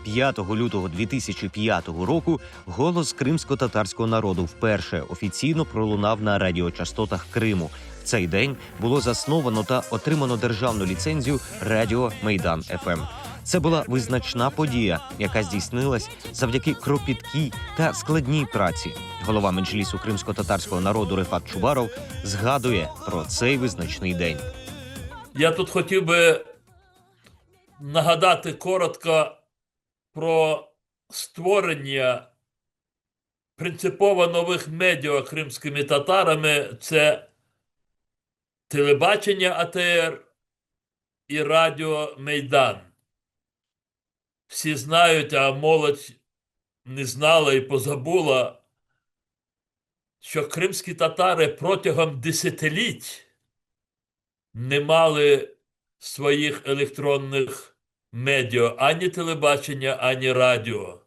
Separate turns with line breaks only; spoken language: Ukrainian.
5 лютого 2005 року голос кримсько-татарського народу вперше офіційно пролунав на радіочастотах Криму. В цей день було засновано та отримано державну ліцензію Радіо Майдан ФМ. Це була визначна подія, яка здійснилась завдяки кропіткій та складній праці. Голова Меджлісу кримсько-татарського народу Рефат Чубаров згадує про цей визначний день.
Я тут хотів би нагадати коротко про створення принципово нових медіа кримськими татарами. Це телебачення АТР і радіо Майдан. Всі знають, а молодь не знала і позабула, що кримські татари протягом десятиліть не мали своїх електронних медіа, ані телебачення, ані радіо.